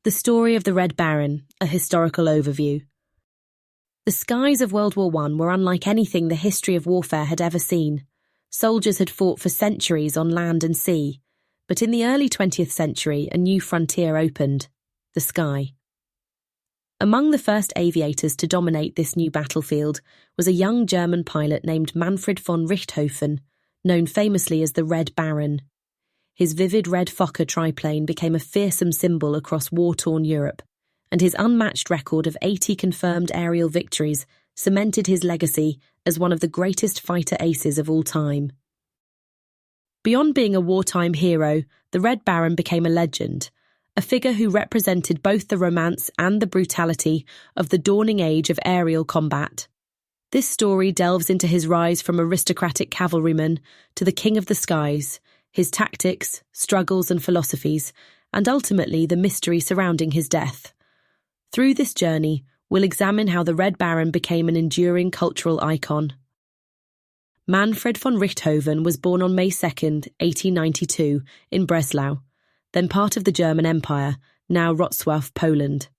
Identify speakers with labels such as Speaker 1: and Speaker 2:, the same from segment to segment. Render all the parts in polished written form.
Speaker 1: The story of the Red Baron, a historical overview. The skies of World War I were unlike anything the history of warfare had ever seen. Soldiers had fought for centuries on land and sea, but in the early 20th century a new frontier opened: the sky. Among the first aviators to dominate this new battlefield was a young German pilot named Manfred von Richthofen, known famously as the Red Baron. His vivid red Fokker triplane became a fearsome symbol across war-torn Europe, and his unmatched record of 80 confirmed aerial victories cemented his legacy as one of the greatest fighter aces of all time. Beyond being a wartime hero, the Red Baron became a legend, a figure who represented both the romance and the brutality of the dawning age of aerial combat. This story delves into his rise from aristocratic cavalryman to the king of the skies, his tactics, struggles and philosophies, and ultimately the mystery surrounding his death. Through this journey, we'll examine how the Red Baron became an enduring cultural icon. Manfred von Richthofen was born on May 2, 1892, in Breslau, then part of the German Empire, now Wrocław, Poland.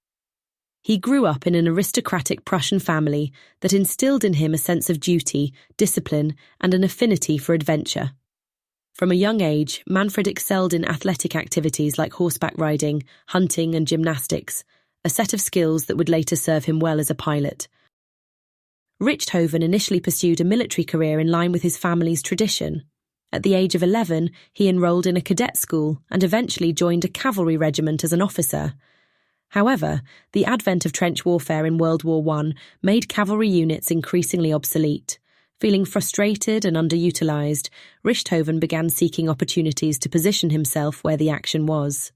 Speaker 1: He grew up in an aristocratic Prussian family that instilled in him a sense of duty, discipline, and an affinity for adventure. From a young age, Manfred excelled in athletic activities like horseback riding, hunting, and gymnastics, a set of skills that would later serve him well as a pilot. Richthofen initially pursued a military career in line with his family's tradition. At the age of 11, he enrolled in a cadet school and eventually joined a cavalry regiment as an officer. However, the advent of trench warfare in World War I made cavalry units increasingly obsolete. Feeling frustrated and underutilized, Richthofen began seeking opportunities to position himself where the action was.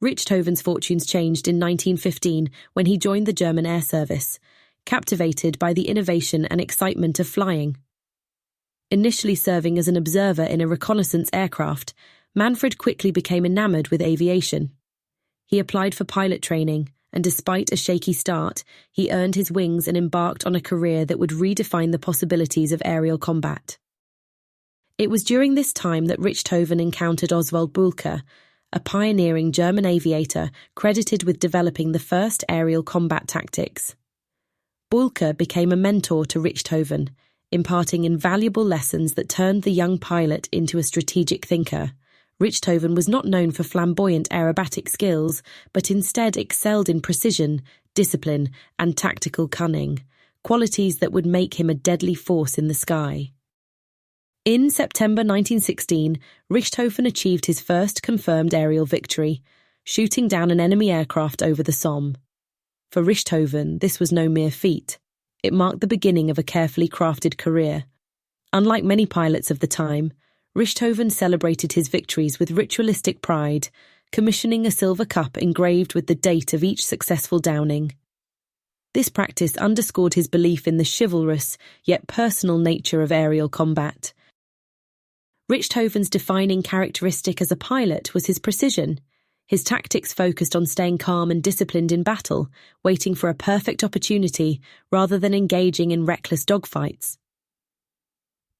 Speaker 1: Richthofen's fortunes changed in 1915 when he joined the German Air Service, captivated by the innovation and excitement of flying. Initially serving as an observer in a reconnaissance aircraft, Manfred quickly became enamored with aviation. He applied for pilot training, and despite a shaky start, he earned his wings and embarked on a career that would redefine the possibilities of aerial combat. It was during this time that Richthofen encountered Oswald Bülker, a pioneering German aviator credited with developing the first aerial combat tactics. Bülker became a mentor to Richthofen, imparting invaluable lessons that turned the young pilot into a strategic thinker. Richthofen was not known for flamboyant aerobatic skills, but instead excelled in precision, discipline, and tactical cunning, qualities that would make him a deadly force in the sky. In September 1916, Richthofen achieved his first confirmed aerial victory, shooting down an enemy aircraft over the Somme. For Richthofen, this was no mere feat. It marked the beginning of a carefully crafted career. Unlike many pilots of the time, Richthofen celebrated his victories with ritualistic pride, commissioning a silver cup engraved with the date of each successful downing. This practice underscored his belief in the chivalrous, yet personal nature of aerial combat. Richthofen's defining characteristic as a pilot was his precision. His tactics focused on staying calm and disciplined in battle, waiting for a perfect opportunity rather than engaging in reckless dogfights.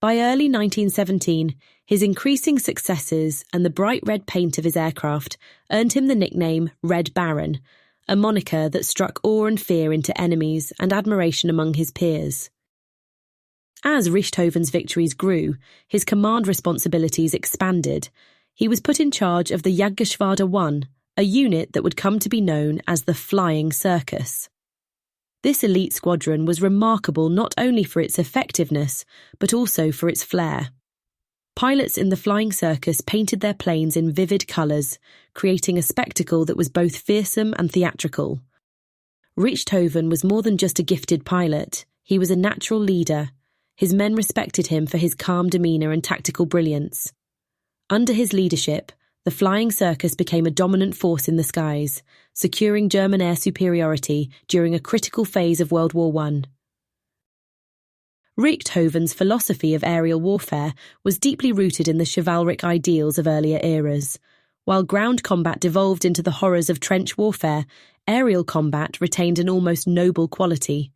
Speaker 1: By early 1917, his increasing successes and the bright red paint of his aircraft earned him the nickname Red Baron, a moniker that struck awe and fear into enemies and admiration among his peers. As Richthofen's victories grew, his command responsibilities expanded. He was put in charge of the Jagdgeschwader 1, a unit that would come to be known as the Flying Circus. This elite squadron was remarkable not only for its effectiveness, but also for its flair. Pilots in the Flying Circus painted their planes in vivid colours, creating a spectacle that was both fearsome and theatrical. Richthofen was more than just a gifted pilot. He was a natural leader. His men respected him for his calm demeanour and tactical brilliance. Under his leadership, the Flying Circus became a dominant force in the skies, securing German air superiority during a critical phase of World War I. Richthofen's philosophy of aerial warfare was deeply rooted in the chivalric ideals of earlier eras. While ground combat devolved into the horrors of trench warfare, aerial combat retained an almost noble quality.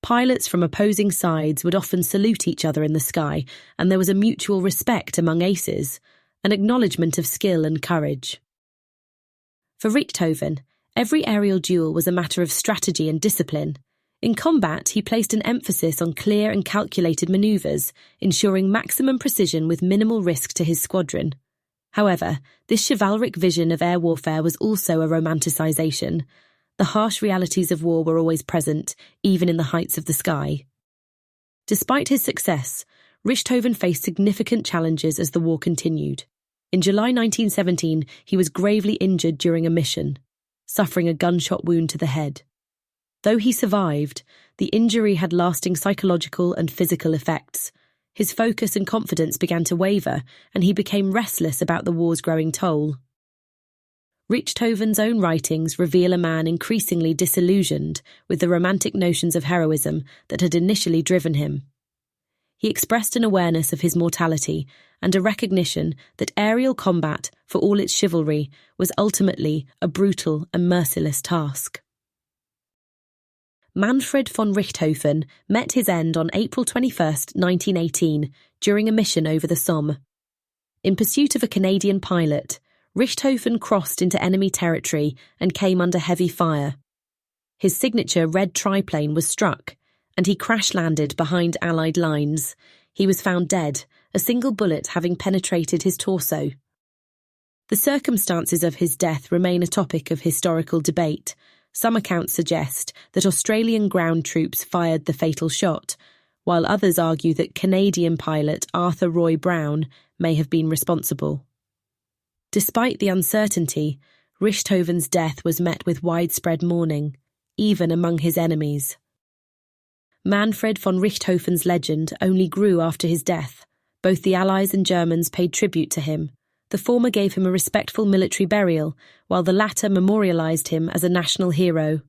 Speaker 1: Pilots from opposing sides would often salute each other in the sky, and there was a mutual respect among aces, an acknowledgement of skill and courage. For Richthofen, every aerial duel was a matter of strategy and discipline. In combat, he placed an emphasis on clear and calculated maneuvers, ensuring maximum precision with minimal risk to his squadron. However, this chivalric vision of air warfare was also a romanticization. The harsh realities of war were always present, even in the heights of the sky. Despite his success, Richthofen faced significant challenges as the war continued. In July 1917, he was gravely injured during a mission, suffering a gunshot wound to the head. Though he survived, the injury had lasting psychological and physical effects. His focus and confidence began to waver, and he became restless about the war's growing toll. Richthofen's own writings reveal a man increasingly disillusioned with the romantic notions of heroism that had initially driven him. He expressed an awareness of his mortality and a recognition that aerial combat, for all its chivalry, was ultimately a brutal and merciless task. Manfred von Richthofen met his end on April 21, 1918, during a mission over the Somme. In pursuit of a Canadian pilot, Richthofen crossed into enemy territory and came under heavy fire. His signature red triplane was struck, and he crash-landed behind Allied lines. He was found dead, a single bullet having penetrated his torso. The circumstances of his death remain a topic of historical debate. Some accounts suggest that Australian ground troops fired the fatal shot, while others argue that Canadian pilot Arthur Roy Brown may have been responsible. Despite the uncertainty, Richthofen's death was met with widespread mourning, even among his enemies. Manfred von Richthofen's legend only grew after his death. Both the Allies and Germans paid tribute to him. The former gave him a respectful military burial, while the latter memorialized him as a national hero.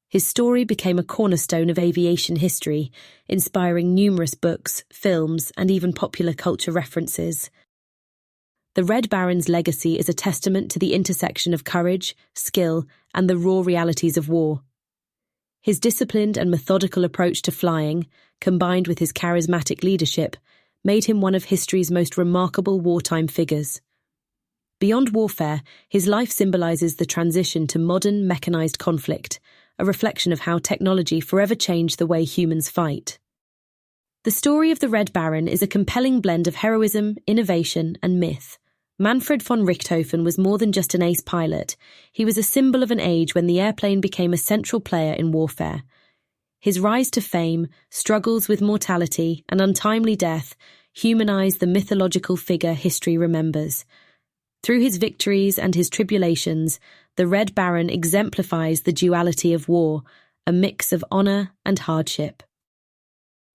Speaker 1: His story became a cornerstone of aviation history, inspiring numerous books, films, and even popular culture references. The Red Baron's legacy is a testament to the intersection of courage, skill, and the raw realities of war. His disciplined and methodical approach to flying, combined with his charismatic leadership, made him one of history's most remarkable wartime figures. Beyond warfare, his life symbolizes the transition to modern, mechanized conflict, a reflection of how technology forever changed the way humans fight. The story of the Red Baron is a compelling blend of heroism, innovation, and myth. Manfred von Richthofen was more than just an ace pilot. He was a symbol of an age when the airplane became a central player in warfare. His rise to fame, struggles with mortality, and untimely death humanized the mythological figure history remembers. Through his victories and his tribulations, the Red Baron exemplifies the duality of war, a mix of honor and hardship.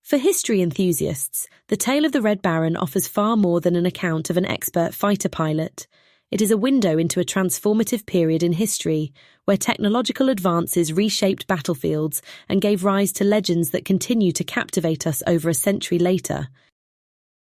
Speaker 1: For history enthusiasts, the tale of the Red Baron offers far more than an account of an expert fighter pilot. It is a window into a transformative period in history, where technological advances reshaped battlefields and gave rise to legends that continue to captivate us over a century later.